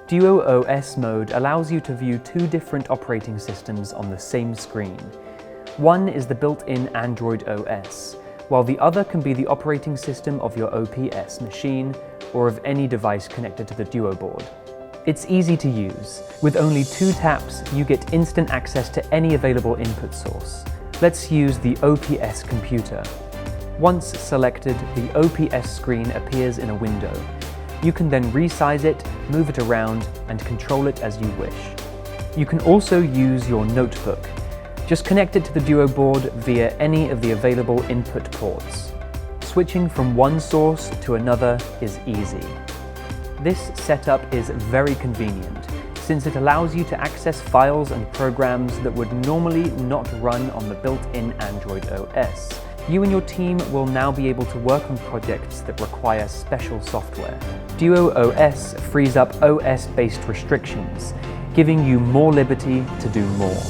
DuoOS mode allows you to view two different operating systems on the same screen. One is the built-in Android OS, while the other can be the operating system of your OPS machine or of any device connected to the DuoBoard. It's easy to use. With only 2 taps, you get instant access to any available input source. Let's use the OPS computer. Once selected, the OPS screen appears in a window. You can then resize it, move it around, and control it as you wish. You can also use your notebook. Just connect it to the DuoBoard via any of the available input ports. Switching from one source to another is easy. This setup is very convenient, since it allows you to access files and programs that would normally not run on the built-in Android OS. You and your team will now be able to work on projects that require special software. DuoOS frees up OS-based restrictions, giving you more liberty to do more.